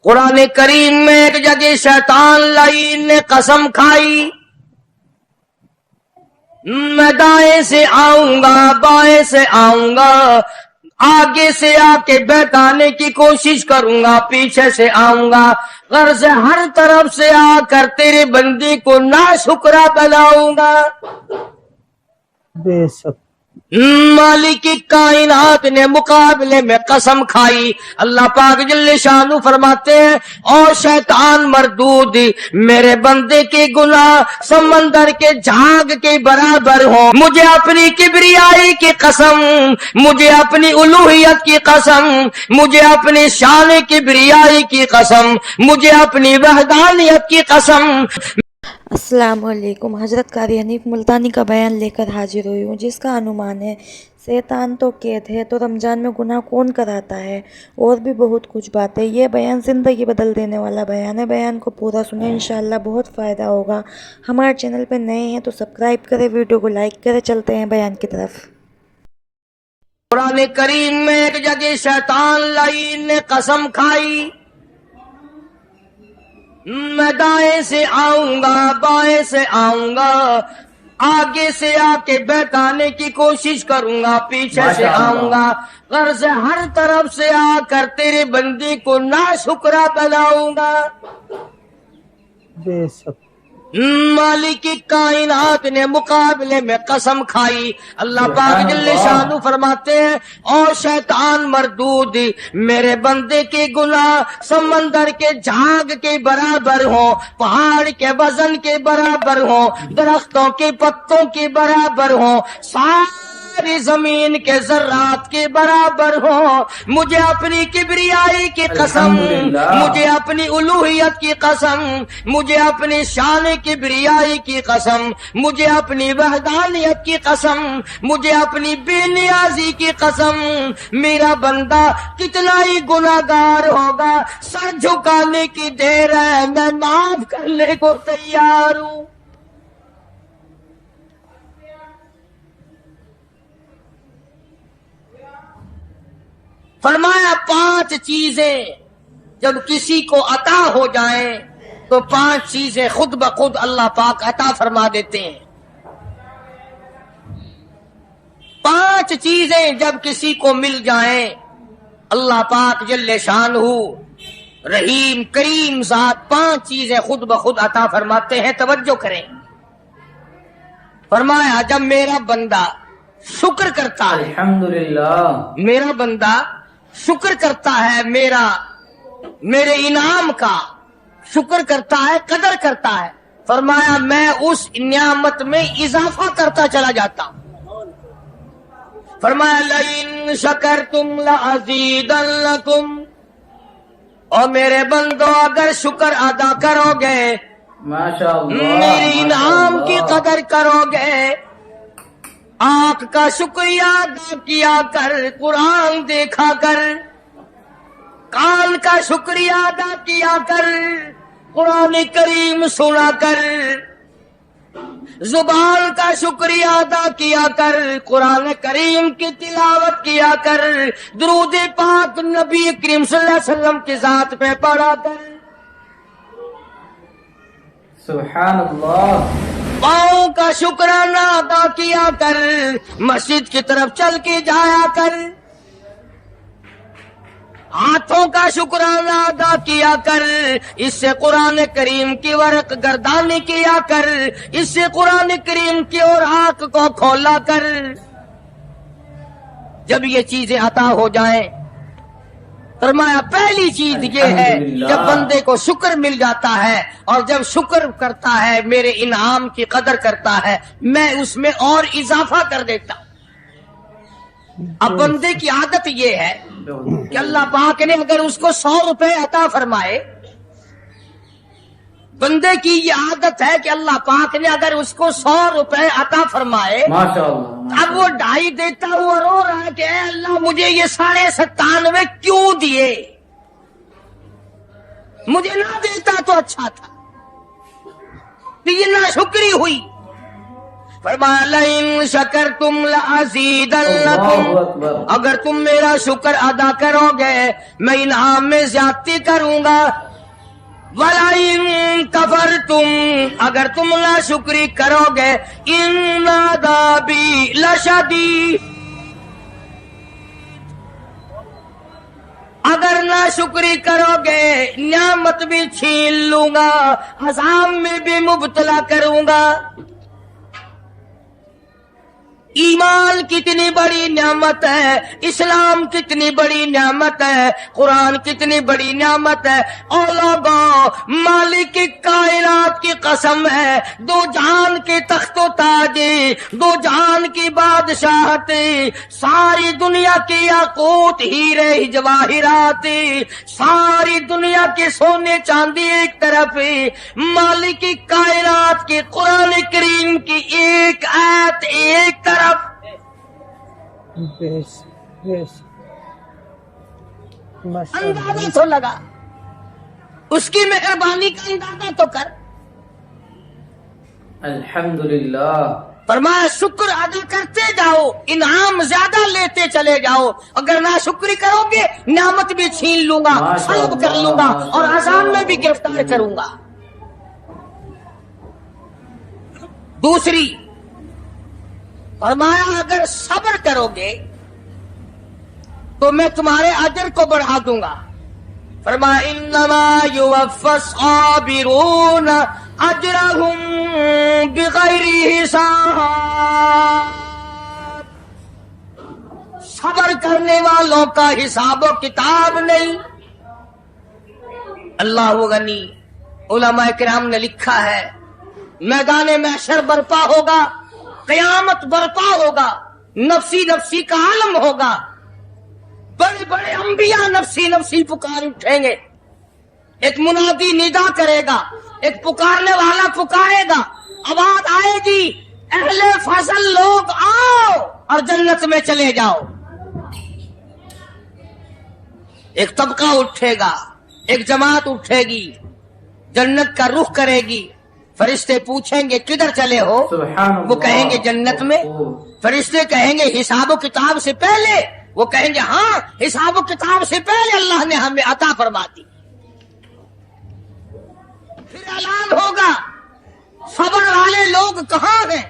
قرآن کریم میں ایک جگہ شیطان لعین نے قسم کھائی، میں دائیں سے آؤں گا، بائیں سے آؤں گا، آگے سے آ کے بہکانے کی کوشش کروں گا، پیچھے سے آؤں گا، غرض ہر طرف سے آ کر تیرے بندے کو ناشکرا بناؤں گا۔ بے شک مالک کائنات نے مقابلے میں قسم کھائی۔ اللہ پاک جل شانہ فرماتے ہیں، اور شیطان مردود، میرے بندے کے گناہ سمندر کے جھاگ کے برابر ہوں، مجھے اپنی کبریائی کی قسم، مجھے اپنی الوہیت کی قسم، مجھے اپنی شان کبریائی کی قسم، مجھے اپنی وحدانیت کی قسم۔ السلام علیکم۔ حضرت قاری حنیف ملتانی کا بیان لے کر حاضر ہوئی ہوں، جس کا عنوان ہے شیطان تو قید ہے تو رمضان میں گناہ کون کراتا ہے، اور بھی بہت کچھ باتیں۔ یہ بیان زندگی بدل دینے والا بیان ہے، بیان کو پورا سنیں، انشاءاللہ بہت فائدہ ہوگا۔ ہمارے چینل پہ نئے ہیں تو سبسکرائب کریں، ویڈیو کو لائک کریں۔ چلتے ہیں بیان کی طرف۔ قرآن کریم میں ایک جگہ شیطان لعین نے قسم کھائی، میں دائیں سے آؤں گا، بائیں سے آؤں گا، آگے سے آ کے بہکانے کی کوشش کروں گا، پیچھے سے آؤں گا، غرض ہر طرف سے آ کر تیرے بندے کو ناشکرا بناؤں گا۔ بے شک مالک کائنات نے مقابلے میں قسم کھائی۔ اللہ پاک جل شانہ فرماتے ہیں، اور شیطان مردود، میرے بندے کے گناہ سمندر کے جھاگ کے برابر ہوں، پہاڑ کے وزن کے برابر ہوں، درختوں کے پتوں کے برابر ہوں، ساری زمین کے ذرات کے برابر ہوں، مجھے اپنی کبریائی کی قسم، مجھے اپنی الوہیت کی قسم، مجھے اپنی شان کبریائی کی قسم، مجھے اپنی وحدانیت کی قسم، مجھے اپنی بے نیازی کی قسم، میرا بندہ کتنا ہی گناہگار ہوگا، سر جھکانے کی دیر ہے، میں معاف کرنے کو تیار ہوں۔ فرمایا 5 چیزیں جب کسی کو عطا ہو جائیں تو 5 چیزیں خود بخود اللہ پاک عطا فرما دیتے ہیں۔ 5 چیزیں جب کسی کو مل جائیں اللہ پاک جل شانہ رحیم کریم ذات 5 چیزیں خود بخود عطا فرماتے ہیں۔ توجہ کریں، فرمایا جب میرا بندہ شکر کرتا ہے، الحمدللہ، میرا بندہ شکر کرتا ہے، میرے انعام کا شکر کرتا ہے، قدر کرتا ہے، فرمایا میں اس نعمت میں اضافہ کرتا چلا جاتا ہوں۔ فرمایا لئن شکرتم لازیدنکم، اور میرے بندو اگر شکر ادا کرو گے، ماشاءاللہ، میرے انعام کی قدر کرو گے، آنکھ کا شکریہ ادا کیا کر، قرآن دیکھا کر، کان کا شکریہ ادا کیا کر، قرآن کریم سنا کر، زبان کا شکریہ ادا کیا کر، قرآن کریم کی تلاوت کیا کر، درود پاک نبی کریم صلی اللہ علیہ وسلم کی ذات پہ پڑھا کر، سبحان اللہ، پاؤں کا شکرانہ ادا کیا کر، مسجد کی طرف چل کے جایا کر، ہاتھوں کا شکرانہ ادا کیا کر، اس سے قرآن کریم کی ورق گردانی کیا کر، اس سے قرآن کریم کی اور آنکھ کو کھولا کر۔ جب یہ چیزیں عطا ہو جائیں، فرمایا پہلی چیز یہ ہے جب بندے کو شکر مل جاتا ہے، اور جب شکر کرتا ہے میرے انعام کی قدر کرتا ہے، میں اس میں اور اضافہ کر دیتا ہوں۔ اب بندے کی عادت یہ ہے کہ اللہ پاک نے اگر اس کو 100 روپے عطا فرمائے، بندے کی یہ عادت ہے کہ اللہ پاک نے اگر اس کو 100 روپے عطا فرمائے، ماشاءاللہ، اب وہ 2.5 دیتا ہوا رو رہا ہے کہ اے اللہ مجھے یہ 97.5 کیوں دیے، مجھے نہ دیتا تو اچھا تھا، یہ ناشکری ہوئی۔ فرمایا لئن شکرتم لازیدنکم، اللہ اکبر۔ اگر تم میرا شکر ادا کرو گے میں انعام میں زیادتی کروں گا، وَلَئِن كَفَرْتُمْ، اگر تم ناشکری کرو گے إِنَّ عَذَابِي لَشَدِيدٌ، اگر ناشکری کرو گے نعمت بھی چھین لوں گا، عذاب میں بھی مبتلا کروں گا۔ ایمان کتنی بڑی نعمت ہے، اسلام کتنی بڑی نعمت ہے، قرآن کتنی بڑی نعمت ہے۔ اور لوگوں، مالک کائنات کی قسم ہے، دو جہان کے تخت و تاج، دو جہان کی بادشاہت، ساری دنیا کی یاقوت ہیرے جواہرات، ساری دنیا کے سونے چاندی ایک طرف، مالک کائنات کی قرآن کریم کی ایک آیت ایک طرف۔ اندازہ تو لگا، اس کی مہربانی کا اندازہ تو کر۔ الحمدللہ۔ فرمایا شکر ادا کرتے جاؤ، انعام زیادہ لیتے چلے جاؤ، اگر ناشکری کرو گے نعمت بھی چھین لوں گا، سلب کر لوں گا اور عذاب میں بھی گرفتار کروں گا۔ دوسری فرمایا اگر صبر کرو گے تو میں تمہارے اجر کو بڑھا دوں گا۔ فرمایا انما یوفی الصابرون اجرهم بغیر حساب، صبر کرنے والوں کا حساب و کتاب نہیں۔ اللہ غنی، علماء کرام نے لکھا ہے میدان محشر برپا ہوگا، قیامت برپا ہوگا، نفسی نفسی کا عالم ہوگا، بڑے بڑے انبیاء نفسی نفسی پکار اٹھیں گے، ایک منادی ندا کرے گا، ایک پکارنے والا پکارے گا، آواز آئے گی اہل فضل لوگ آؤ اور جنت میں چلے جاؤ۔ ایک طبقہ اٹھے گا، ایک جماعت اٹھے گی، جنت کا رخ کرے گی، فرشتے پوچھیں گے کدھر چلے ہو؟ وہ کہیں گے جنت میں۔ فرشتے کہیں گے حساب و کتاب سے پہلے؟ وہ کہیں گے ہاں حساب و کتاب سے پہلے اللہ نے ہمیں عطا فرما دی۔ پھر اعلان ہوگا صبر والے لوگ کہاں ہیں؟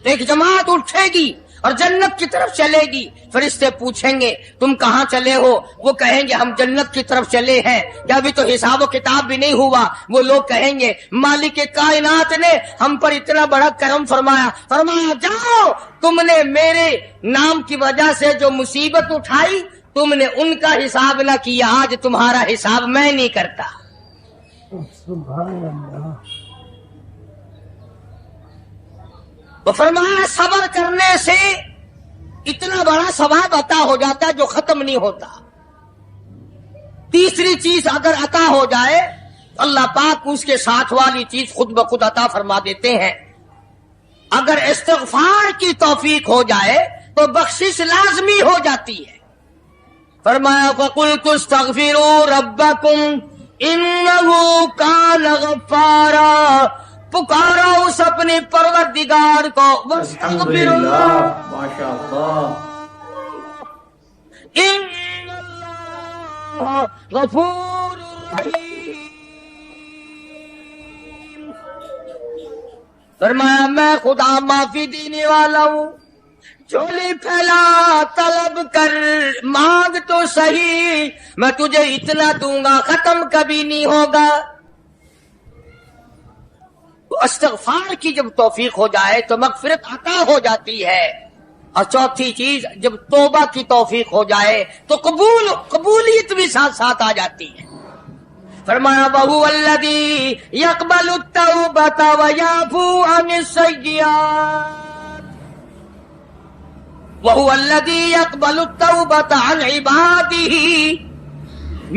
ایک جماعت اٹھے گی اور جنت کی طرف چلے گی، فرشتے پوچھیں گے تم کہاں چلے ہو؟ وہ کہیں گے ہم جنت کی طرف چلے ہیں، کیا ابھی تو حساب و کتاب بھی نہیں ہوا؟ وہ لوگ کہیں گے مالک کائنات نے ہم پر اتنا بڑا کرم فرمایا، فرمایا جاؤ، تم نے میرے نام کی وجہ سے جو مصیبت اٹھائی تم نے ان کا حساب نہ کیا، آج تمہارا حساب میں نہیں کرتا۔ سبحان اللہ۔ وہ فرمایا صبر کرنے سے اتنا بڑا ثواب عطا ہو جاتا ہے جو ختم نہیں ہوتا۔ تیسری چیز اگر عطا ہو جائے تو اللہ پاک اس کے ساتھ والی چیز خود بخود عطا فرما دیتے ہیں۔ اگر استغفار کی توفیق ہو جائے تو بخشش لازمی ہو جاتی ہے۔ فرمایا فَقُلْتُ اسْتَغْفِرُوا رَبَّكُمْ إِنَّهُ كَانَ غَفَّارًا، پکارا اس اپنے پروردگار کو، الحمدللہ، ماشاء اللہ۔ ان اللہ غفور رحیم، فرمایا میں خدا معافی دینے والا ہوں، جھولی پھیلا طلب کر، مانگ تو صحیح، میں تجھے اتنا دوں گا ختم کبھی نہیں ہوگا۔ تو استغفار کی جب توفیق ہو جائے تو مغفرت عطا ہو جاتی ہے۔ اور چوتھی چیز جب توبہ کی توفیق ہو جائے تو قبولیت بھی ساتھ ساتھ آ جاتی ہے۔ فرمایا وَهُوَ الَّذِي يَقْبَلُ التَّوْبَةَ وَيَعْفُو عَنِ السَّيِّئَاتِ، وَهُوَ الَّذِي يَقْبَلُ التَّوْبَةَ عَنْ عِبَادِهِ،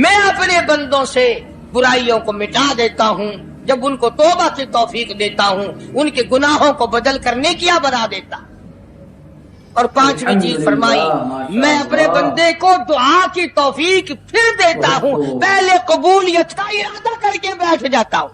میں اپنے بندوں سے برائیوں کو مٹا دیتا ہوں جب ان کو توبہ کی توفیق دیتا ہوں، ان کے گناہوں کو بدل کر نیکیاں بنا دیتا۔ اور پانچویں چیز فرمائی میں اپنے بندے کو دعا کی توفیق پھر دیتا ہوں، پہلے قبولیت کا ارادہ کر کے بیٹھ جاتا ہوں۔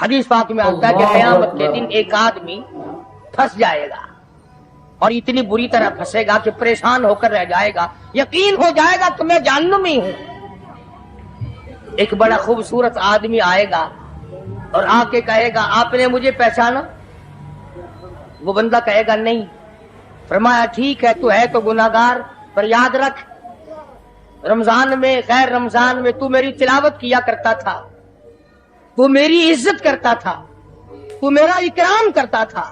حدیث پاک میں آتا ہے کہ قیامت کے دن ایک آدمی پھنس جائے گا اور اتنی بری طرح پھنسے گا کہ پریشان ہو کر رہ جائے گا، یقین ہو جائے گا کہ میں جہنمی ہوں۔ ایک بڑا خوبصورت آدمی آئے گا اور آ کے کہے گا آپ نے مجھے پہچانا؟ وہ بندہ کہے گا نہیں۔ فرمایا ٹھیک ہے، تو ہے تو گناہگار، پر یاد رکھ رمضان میں، غیر رمضان میں تو میری تلاوت کیا کرتا تھا، تو میری عزت کرتا تھا، تو میرا اکرام کرتا تھا،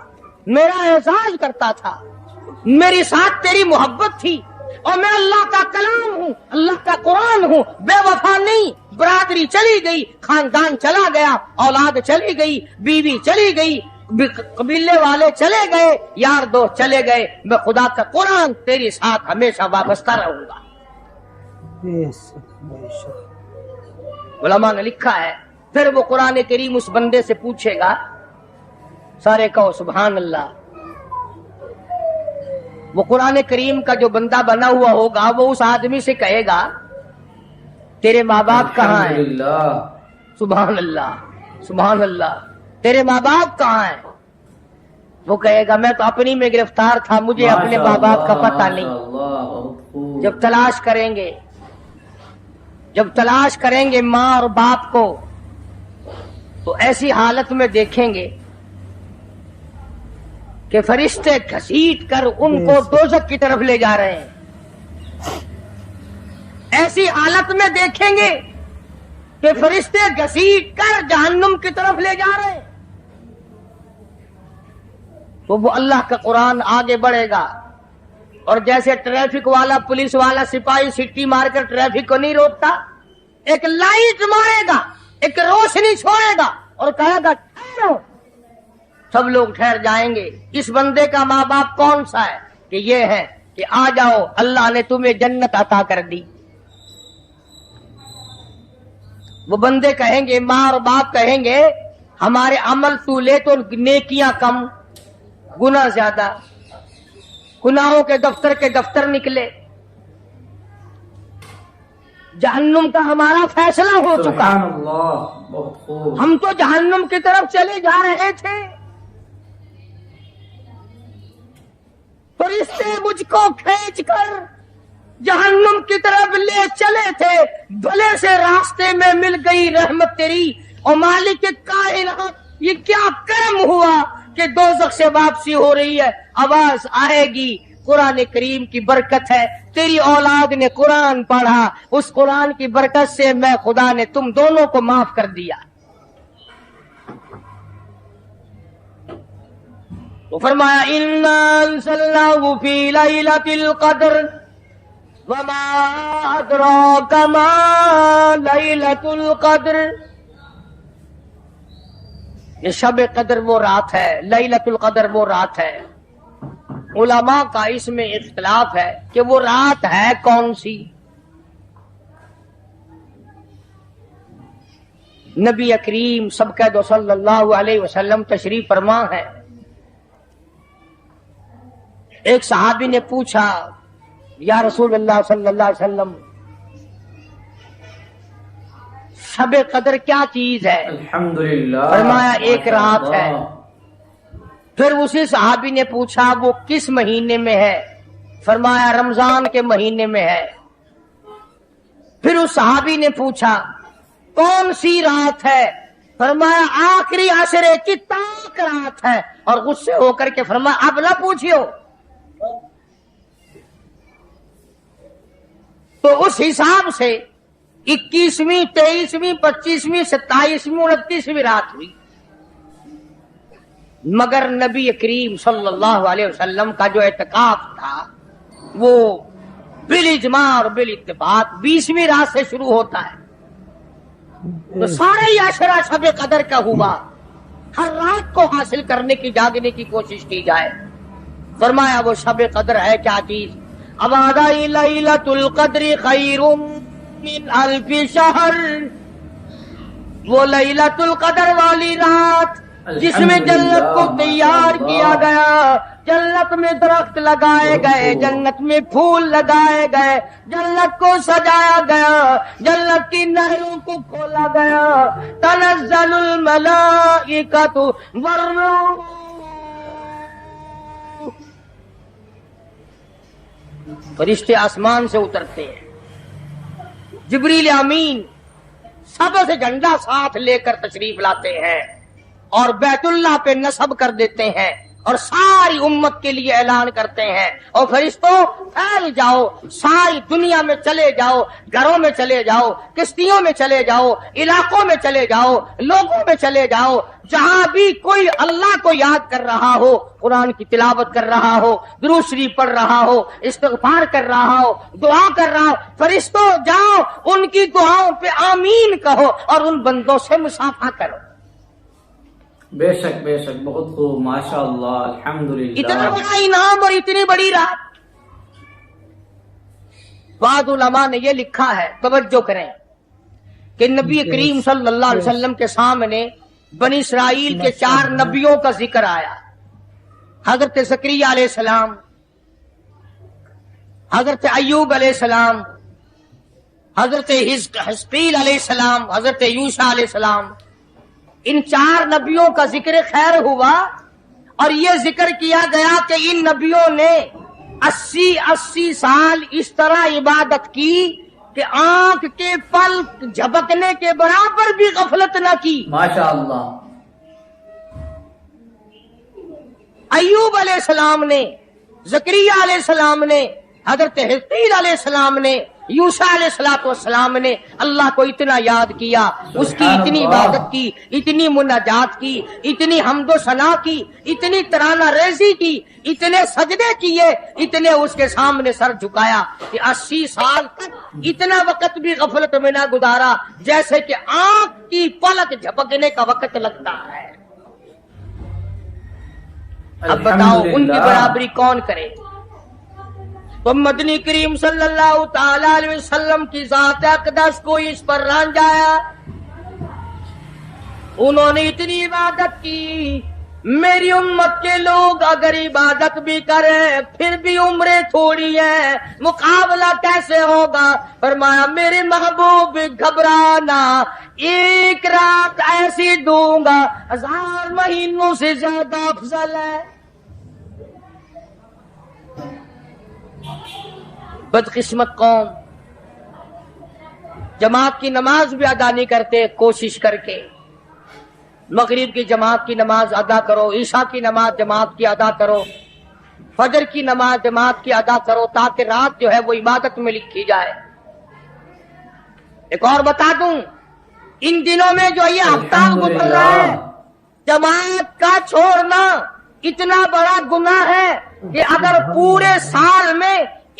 میرا اعزاز کرتا تھا، میری ساتھ تیری محبت تھی، اور میں اللہ کا کلام ہوں، اللہ کا قرآن ہوں، بے وفا نہیں۔ برادری چلی گئی، خاندان چلا گیا، اولاد چلی گئی، بیوی چلی گئی، قبیلے والے چلے گئے، یار دوست چلے گئے، میں خدا کا قرآن تیرے ساتھ ہمیشہ وابستہ رہوں گا۔ بے شک بے شک۔ علماء نے لکھا ہے پھر وہ قرآن کریم اس بندے سے پوچھے گا، سارے کہو سبحان اللہ۔ وہ قرآن کریم کا جو بندہ بنا ہوا ہوگا وہ اس آدمی سے کہے گا تیرے ماں باپ کہاں ہیں؟ الحمدللہ۔ سبحان اللہ سبحان اللہ، تیرے ماں باپ کہاں ہیں؟ وہ کہے گا میں تو اپنی میں گرفتار تھا، مجھے اپنے ماں باپ کا پتہ نہیں۔ جب تلاش کریں گے ماں اور باپ کو تو ایسی حالت میں دیکھیں گے کہ فرشتے گھسیٹ کر ان کو دوزخ کی طرف لے جا رہے ہیں۔ ایسی حالت میں دیکھیں گے کہ فرشتے گھسیٹ کر جہنم کی طرف لے جا رہے ہیں، تو وہ اللہ کا قرآن آگے بڑھے گا، اور جیسے ٹریفک والا، پولیس والا، سپاہی سٹی مار کر ٹریفک کو نہیں روکتا، ایک لائٹ مارے گا، ایک روشنی چھوڑے گا اور کہے گا ٹھہرو، سب لوگ ٹھہر جائیں گے۔ اس بندے کا ماں باپ کون سا ہے؟ کہ یہ ہے کہ آ جاؤ، اللہ نے تمہیں جنت عطا کر دی۔ وہ بندے کہیں گے، ماں اور باپ کہیں گے ہمارے عمل تو لے تو نیکیاں کم، گناہ زیادہ، گناہوں کے دفتر نکلے، جہنم کا ہمارا فیصلہ ہو چکا، سبحان اللہ، بہت خوب۔ ہم تو جہنم کی طرف چلے جا رہے تھے، فرشتے مجھ کو کھینچ کر جہنم کی طرف لے چلے تھے، بھلے سے راستے میں مل گئی رحمت تیری، اور مالک کائنات یہ کیا کرم ہوا کہ دوزخ سے واپسی ہو رہی ہے، آواز آئے گی، قرآن کریم کی برکت ہے، تیری اولاد نے قرآن پڑھا، اس قرآن کی برکت سے میں خدا نے تم دونوں کو معاف کر دیا۔ تو فرمایا اِنَّا أَنزَلْنَاهُ فِي لَيْلَةِ الْقَدْرِ وَمَا أَدْرَاكَ مَا لَيْلَةُ الْقَدْرِ۔ یہ شب قدر وہ رات ہے، لیلۃ القدر وہ رات ہے۔ علماء کا اس میں اختلاف ہے کہ وہ رات ہے کون سی۔ نبی کریم سب کہہ دو صلی اللہ علیہ وسلم تشریف فرما ہے۔ ایک صحابی نے پوچھا یا رسول اللہ صلی اللہ علیہ وسلم شب قدر کیا چیز ہے؟ الحمدللہ، فرمایا ایک رات ہے۔ ماشاءاللہ۔ پھر اسی صحابی نے پوچھا وہ کس مہینے میں ہے؟ فرمایا رمضان کے مہینے میں ہے۔ پھر اس صحابی نے پوچھا کون سی رات ہے؟ فرمایا آخری عشرے کی تاک رات ہے، اور غصے ہو کر کے فرمایا اب نہ پوچھیو۔ تو اس حساب سے 21ویں، 23ویں، 25ویں، 27ویں، 29ویں رات ہوئی، مگر نبی کریم صلی اللہ علیہ وسلم کا جو اعتکاف تھا وہ بالاجماع اور بالاتفاق 20ویں رات سے شروع ہوتا ہے، تو سارے ہی عشرہ شب قدر کا ہوا۔ ہر رات کو حاصل کرنے کی، جاگنے کی کوشش کی جائے۔ فرمایا وہ شب قدر ہے کیا چیز؟ ابادی لیلۃ القدر خیر من الف شہر، وہ لیلۃ القدر والی رات جس میں جنت کو تیار کیا گیا، جنت میں درخت لگائے گئے، جنت میں پھول لگائے گئے، جنت کو سجایا گیا، جنت کی نہروں کو کھولا گیا۔ تنزل الملائکۃ والروح، فرشتے آسمان سے اترتے ہیں، جبریل امین سب سے جھنڈا ساتھ لے کر تشریف لاتے ہیں اور بیت اللہ پہ نصب کر دیتے ہیں اور ساری امت کے لیے اعلان کرتے ہیں، اور فرشتوں پھیل جاؤ، ساری دنیا میں چلے جاؤ، گھروں میں چلے جاؤ، کشتیوں میں چلے جاؤ، علاقوں میں چلے جاؤ، لوگوں میں چلے جاؤ، جہاں بھی کوئی اللہ کو یاد کر رہا ہو، قرآن کی تلاوت کر رہا ہو، درود شریف پڑھ رہا ہو، استغفار کر رہا ہو، دعا کر رہا ہو، فرشتوں جاؤ ان کی دعاؤں پہ آمین کہو اور ان بندوں سے مصافحہ کرو۔ بے شک بے شک، بہت خوب، ماشاء اللہ، الحمدللہ۔ اتنا بڑا انعام اور اتنی بڑی رات۔ بعض علماء نے یہ لکھا ہے، توجہ کریں، کہ نبی کریم صلی اللہ علیہ وسلم کے سامنے بنی اسرائیل کے 4 نبیوں کا ذکر آیا، حضرت زکریا علیہ السلام، حضرت ایوب علیہ السلام، حضرت حزقیل علیہ السلام، حضرت یوشع علیہ السلام۔ ان 4 نبیوں کا ذکر خیر ہوا اور یہ ذکر کیا گیا کہ ان نبیوں نے 80 سال اس طرح عبادت کی کہ آنکھ کے پلک جھپکنے کے برابر بھی غفلت نہ کی۔ ماشاء اللہ۔ ایوب علیہ السلام نے، زکریا علیہ السلام نے، حضرت حزقیل علیہ السلام نے، یوشع علیہ السلام نے اللہ کو اتنا یاد کیا، اس کی اتنی عبادت کی، اتنی مناجات کی، اتنی حمد و ثنا کی، اتنی ترانہ ریزی کی، اتنے سجدے کیے، اتنے اس کے سامنے سر جھکایا کہ 80 سال تک اتنا وقت بھی غفلت میں نہ گزارا جیسے کہ آنکھ کی پلک جھپکنے کا وقت لگتا ہے۔ اب بتاؤ ان کی برابری کون کرے؟ تو مدنی کریم صلی اللہ تعالی علیہ وسلم کی ذات اقدس کو اس پر رانجایا، انہوں نے اتنی عبادت کی۔ میری امت کے لوگ اگر عبادت بھی کریں پھر بھی عمریں تھوڑی ہیں، مقابلہ کیسے ہوگا؟ فرمایا میرے محبوب گھبرانا، ایک رات ایسی دوں گا 1000 مہینوں سے زیادہ افضل ہے۔ بدقسمت قوم جماعت کی نماز بھی ادا نہیں کرتے، کوشش کر کے مغرب کی جماعت کی نماز ادا کرو، عشاء کی نماز جماعت کی ادا کرو، فجر کی نماز جماعت کی ادا کرو تاکہ رات جو ہے وہ عبادت میں لکھی جائے۔ ایک اور بتا دوں، ان دنوں میں جو یہ ہفتہ گزر رہا ہے، جماعت کا چھوڑنا اتنا بڑا گناہ ہے کہ اگر پورے سال میں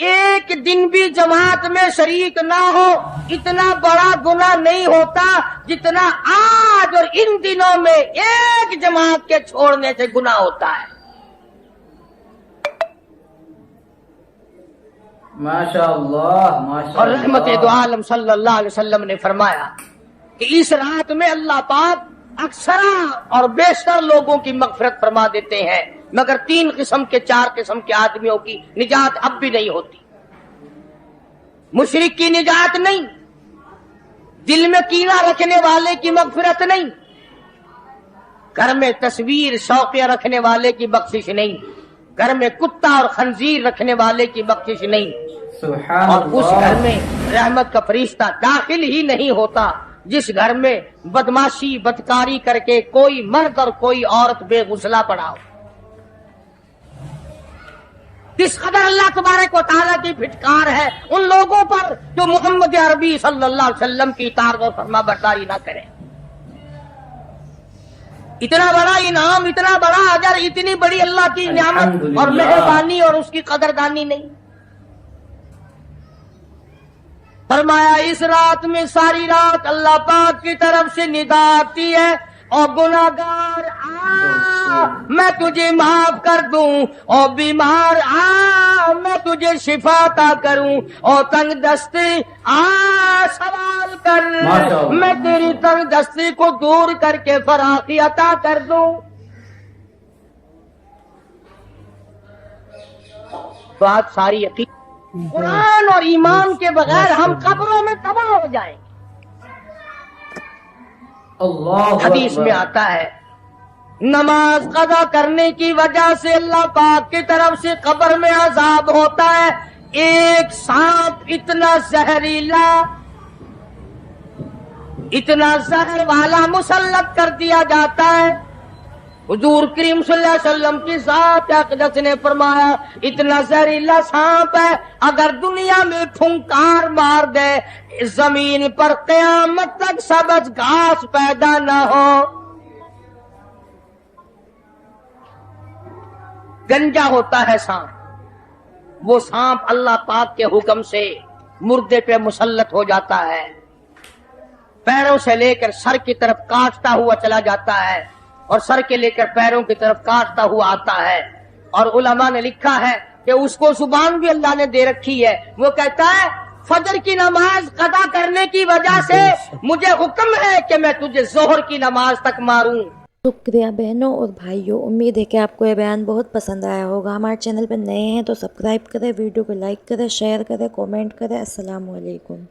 ایک دن بھی جماعت میں شریک نہ ہو اتنا بڑا گناہ نہیں ہوتا جتنا آج اور ان دنوں میں ایک جماعت کے چھوڑنے سے گناہ ہوتا ہے۔ ماشاء اللہ ماشاء اور اللہ۔ رحمت دو عالم صلی اللہ علیہ وسلم نے فرمایا کہ اس رات میں اللہ پاک اکثر اور بیشتر لوگوں کی مغفرت فرما دیتے ہیں، مگر 3 قسم کے 4 قسم کے آدمیوں کی نجات اب بھی نہیں ہوتی۔ مشرک کی نجات نہیں، دل میں کینہ رکھنے والے کی مغفرت نہیں، گھر میں تصویر شوقیہ رکھنے والے کی بخشش نہیں، گھر میں کتا اور خنزیر رکھنے والے کی بخشش نہیں، سبحان اور اس اللہ۔ گھر میں رحمت کا فرشتہ داخل ہی نہیں ہوتا جس گھر میں بدماشی بدکاری کر کے کوئی مرد اور کوئی عورت بے غسلہ پڑا ہو۔ کس قدر اللہ تبارک و تعالیٰ کی پھٹکار ہے ان لوگوں پر جو محمد عربی صلی اللہ علیہ وسلم کی اطاعت اور فرما برداری نہ کریں۔ اتنا بڑا انعام، اتنا بڑا اجر، اتنی بڑی اللہ کی نعمت اور الحمدللہ۔ مہربانی اور اس کی قدردانی نہیں۔ فرمایا اس رات میں ساری رات اللہ پاک کی طرف سے ندا آتی ہے اور گناہگار میں تجھے معاف کر دوں، اور بیمار میں تجھے شفا عطا کروں، اور تنگ دستی سوال کر میں تیری تنگ دستی کو دور کر کے فراخی عطا کر دوں۔ بات ساری یقین، قرآن اور ایمان کے بغیر ہم قبروں میں تباہ ہو جائیں گے۔ اللہ حدیث میں آتا ہے نماز قضا کرنے کی وجہ سے اللہ پاک کی طرف سے قبر میں عذاب ہوتا ہے، ایک سانپ اتنا زہریلا، اتنا زہر والا مسلط کر دیا جاتا ہے۔ حضور کریم صلی اللہ علیہ وسلم کی ذات اقدس نے فرمایا اتنا زہریلا سانپ ہے، اگر دنیا میں پھنکار مار دے زمین پر قیامت تک سبز گھاس پیدا نہ ہو۔ گنجا ہوتا ہے سانپ، وہ سانپ اللہ پاک کے حکم سے مردے پہ مسلط ہو جاتا ہے، پیروں سے لے کر سر کی طرف کاٹتا ہوا چلا جاتا ہے، اور سر کے لے کر پیروں کی طرف کاٹتا ہوا آتا ہے۔ اور علماء نے لکھا ہے کہ اس کو زبان بھی اللہ نے دے رکھی ہے، وہ کہتا ہے فجر کی نماز قضا کرنے کی وجہ سے مجھے حکم ہے کہ میں تجھے ظہر کی نماز تک ماروں۔ شکریہ بہنوں اور بھائیوں، امید ہے کہ آپ کو یہ بیان بہت پسند آیا ہوگا۔ ہمارے چینل پر نئے ہیں تو سبسکرائب کریں، ویڈیو کو لائک کریں، شیئر کریں، کومنٹ کریں۔ السلام علیکم۔